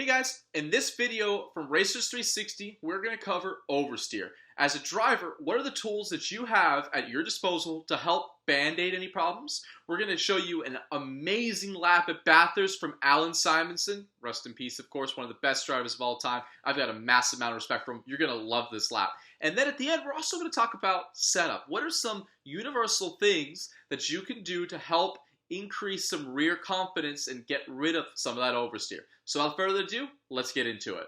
Hey guys, in this video from Racers 360, we're going to cover oversteer. As a driver, what are the tools that you have at your disposal to help band-aid any problems? We're going to show you an amazing lap at Bathurst from Alan Simonson. Rest in peace, of course, one of the best drivers of all time. I've got a massive amount of respect for him. You're going to love this lap. And then at the end, we're also going to talk about setup. What are some universal things that you can do to help increase some rear confidence and get rid of some of that oversteer? So without further ado, let's get into it.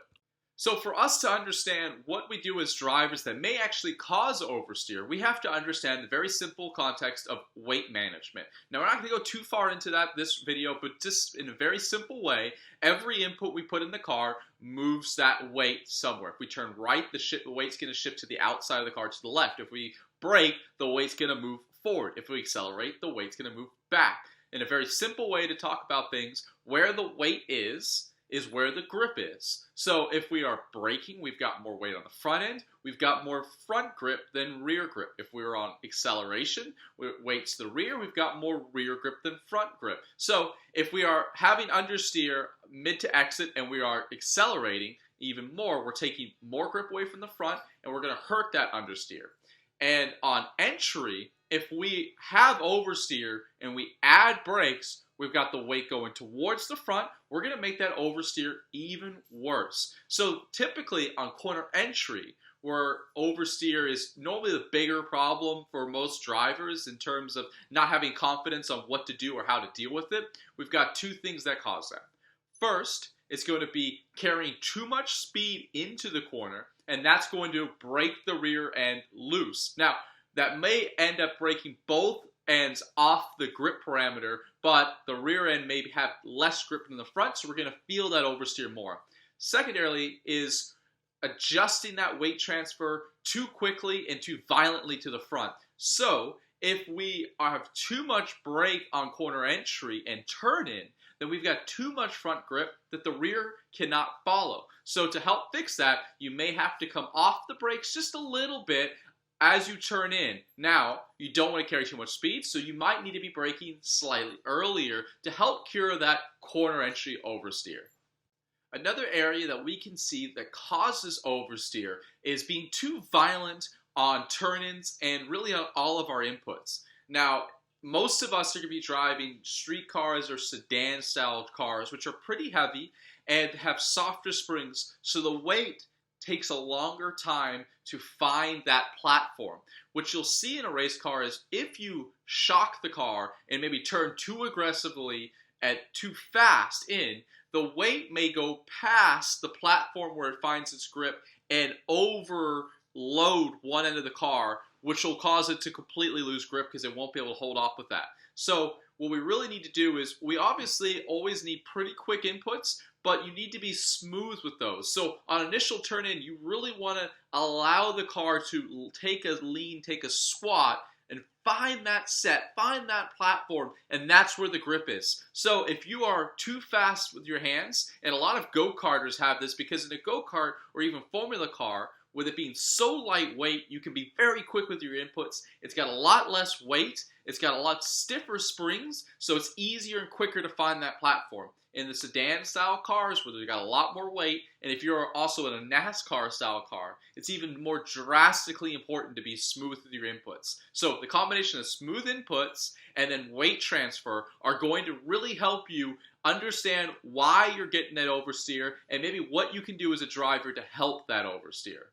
So for us to understand what we do as drivers that may actually cause oversteer, we have to understand the very simple context of weight management. Now we're not going to go too far into this video, but just in a very simple way, every input we put in the car moves that weight somewhere. If we turn right, the weight's going to shift to the outside of the car to the left. If we brake, the weight's going to move forward. If we accelerate, the weight's going to move back. In a very simple way to talk about things, where the weight is where the grip is. So if we are braking, we've got more weight on the front end, we've got more front grip than rear grip. If we were on acceleration, weight's the rear, we've got more rear grip than front grip. So if we are having understeer mid to exit and we are accelerating even more, we're taking more grip away from the front and we're going to hurt that understeer. And on entry, if we have oversteer and we add brakes, we've got the weight going towards the front, we're going to make that oversteer even worse. So typically on corner entry, where oversteer is normally the bigger problem for most drivers in terms of not having confidence on what to do or how to deal with it, we've got two things that cause that. First, it's going to be carrying too much speed into the corner, and that's going to break the rear end loose. Now, that may end up breaking both ends off the grip parameter, but the rear end may have less grip than the front, so we're going to feel that oversteer more. Secondarily is adjusting that weight transfer too quickly and too violently to the front. So if we have too much brake on corner entry and turn in, then we've got too much front grip that the rear cannot follow. So to help fix that, you may have to come off the brakes just a little bit as you turn in. Now, you don't want to carry too much speed, so you might need to be braking slightly earlier to help cure that corner entry oversteer. Another area that we can see that causes oversteer is being too violent on turn-ins and really on all of our inputs. Now, most of us are going to be driving street cars or sedan-style cars, which are pretty heavy and have softer springs, so the weight takes a longer time to find that platform. What you'll see in a race car is if you shock the car and maybe turn too aggressively and too fast in, the weight may go past the platform where it finds its grip and overload one end of the car, which will cause it to completely lose grip because it won't be able to hold off with that. So what we really need to do is we obviously always need pretty quick inputs, but you need to be smooth with those. So on initial turn in, you really want to allow the car to take a lean, take a squat, and find that set, find that platform, and that's where the grip is. So if you are too fast with your hands, and a lot of go-karters have this because in a go-kart or even formula car, with it being so lightweight, you can be very quick with your inputs. It's got a lot less weight. It's got a lot stiffer springs, so it's easier and quicker to find that platform. In the sedan-style cars, where they've got a lot more weight, and if you're also in a NASCAR-style car, it's even more drastically important to be smooth with your inputs. So the combination of smooth inputs and then weight transfer are going to really help you understand why you're getting that oversteer and maybe what you can do as a driver to help that oversteer.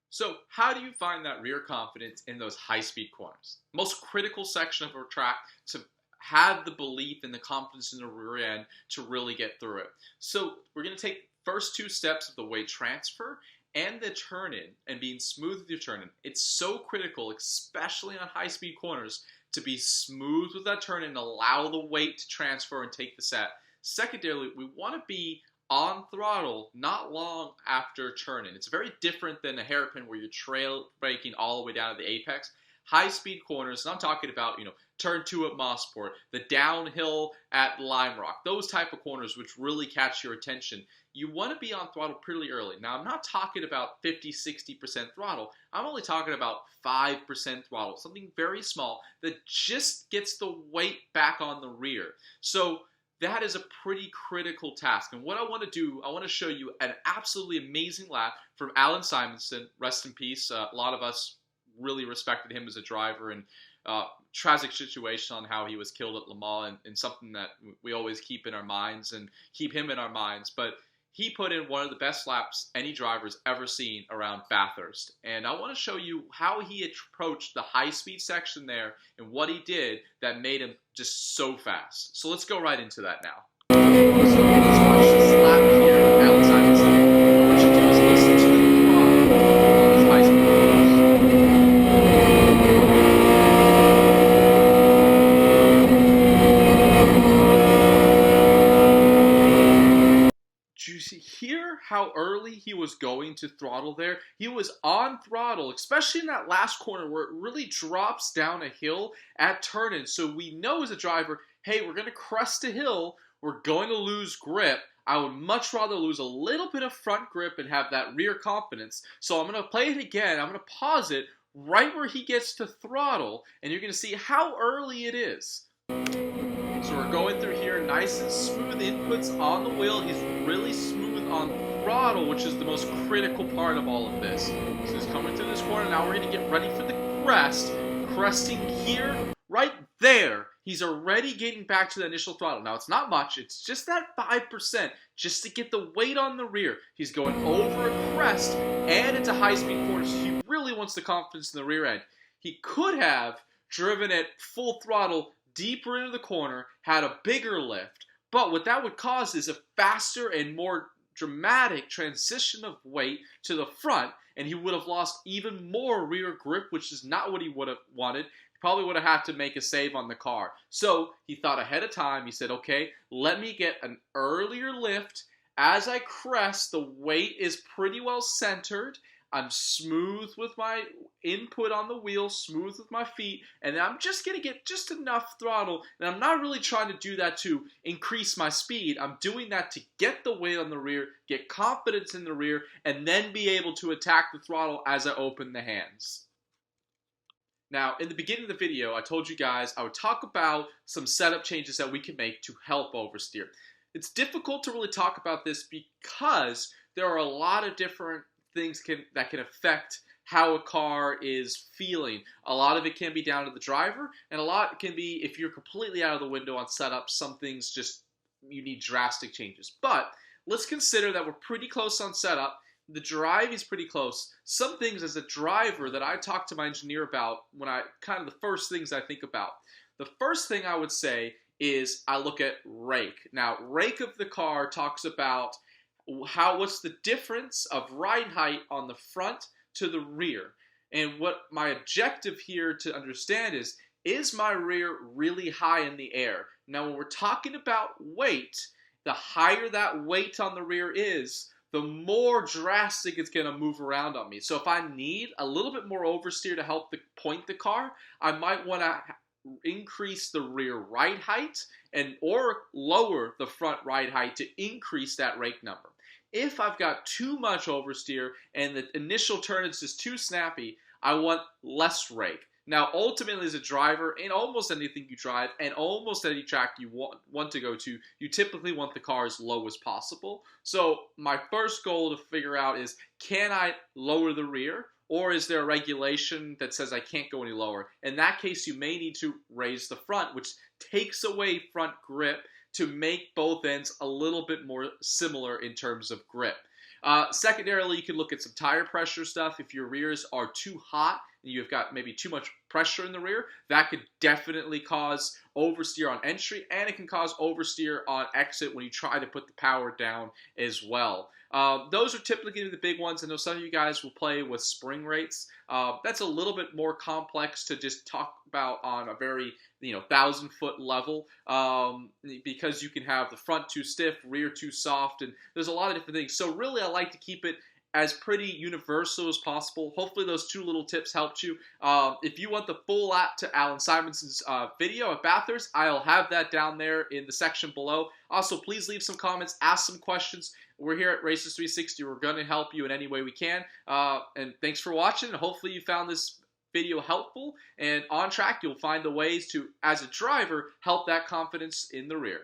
So how do you find that rear confidence in those high-speed corners? Most critical section of our track to have the belief and the confidence in the rear end to really get through it. So we're going to take first two steps of the weight transfer and the turn-in and being smooth with your turn-in. It's so critical, especially on high-speed corners, to be smooth with that turn-in and allow the weight to transfer and take the set. Secondarily, we want to be on throttle not long after turn-in. It's very different than a hairpin where you're trail braking all the way down to the apex. High-speed corners, and I'm talking about, turn 2 at Mossport, the downhill at Lime Rock, those type of corners which really catch your attention. You want to be on throttle pretty early. Now, I'm not talking about 50-60% throttle. I'm only talking about 5% throttle, something very small that just gets the weight back on the rear. So that is a pretty critical task. And what I want to do, I want to show you an absolutely amazing lap from Alan Simonson. Rest in peace. A lot of us really respected him as a driver, and tragic situation on how he was killed at Le Mans, and something that we always keep in our minds and keep him in our minds. But he put in one of the best laps any driver's ever seen around Bathurst. And I want to show you how he approached the high-speed section there and what he did that made him just so fast. So let's go right into that now. So let's watch this lap here of Alan Simonson. What you do is listen to the throttle on his high-speed hear how early he was going to throttle there? He was on throttle, especially in that last corner where it really drops down a hill at turn-in. So we know as a driver, hey, we're going to crest a hill, we're going to lose grip. I would much rather lose a little bit of front grip and have that rear confidence. So I'm going to play it again. I'm going to pause it right where he gets to throttle, and you're going to see how early it is. So we're going through here, nice and smooth inputs on the wheel. He's really smooth on throttle, which is the most critical part of all of this. So he's coming through this corner. Now we're going to get ready for the crest. Cresting here, right there. He's already getting back to the initial throttle. Now it's not much. It's just that 5% just to get the weight on the rear. He's going over a crest and into high-speed corners. He really wants the confidence in the rear end. He could have driven at full throttle deeper into the corner, had a bigger lift, but what that would cause is a faster and more dramatic transition of weight to the front, and he would have lost even more rear grip, which is not what he would have wanted. He probably would have had to make a save on the car. So he thought ahead of time. He said, okay, let me get an earlier lift. As I crest, the weight is pretty well centered. I'm smooth with my input on the wheel, smooth with my feet, and I'm just going to get just enough throttle, and I'm not really trying to do that to increase my speed. I'm doing that to get the weight on the rear, get confidence in the rear, and then be able to attack the throttle as I open the hands. Now, in the beginning of the video, I told you guys I would talk about some setup changes that we can make to help oversteer. It's difficult to really talk about this because there are a lot of different things that can affect how a car is feeling. A lot of it can be down to the driver, and a lot can be if you're completely out of the window on setup, some things just, you need drastic changes. But let's consider that we're pretty close on setup. The drive is pretty close. Some things as a driver that I talk to my engineer about when the first things I think about. The first thing I would say is I look at rake. Now, rake of the car talks about what's the difference of ride height on the front to the rear. And what my objective here to understand is my rear really high in the air? Now, when we're talking about weight, the higher that weight on the rear is, the more drastic it's going to move around on me. So if I need a little bit more oversteer to help point the car, I might want to increase the rear ride height or lower the front ride height to increase that rake number. If I've got too much oversteer and the initial turn is just too snappy, I want less rake. Now, ultimately, as a driver, in almost anything you drive and almost any track you want to go to, you typically want the car as low as possible. So my first goal to figure out is, can I lower the rear? Or is there a regulation that says I can't go any lower? In that case, you may need to raise the front, which takes away front grip to make both ends a little bit more similar in terms of grip. Secondarily, you can look at some tire pressure stuff. If your rears are too hot and you've got maybe too much pressure in the rear, that could definitely cause oversteer on entry, and it can cause oversteer on exit when you try to put the power down as well. Those are typically the big ones. I know some of you guys will play with spring rates. That's a little bit more complex to just talk about on a very 1,000-foot level, because you can have the front too stiff, rear too soft, and there's a lot of different things. So really, I like to keep it as pretty universal as possible. Hopefully those two little tips helped you. If you want the full lap to Alan Simonson's video at Bathurst, I'll have that down there in the section below. Also, please leave some comments, ask some questions. We're here at Racers 360. We're going to help you in any way we can. And thanks for watching, and hopefully you found this video helpful. And on track, you'll find the ways to, as a driver, help that confidence in the rear.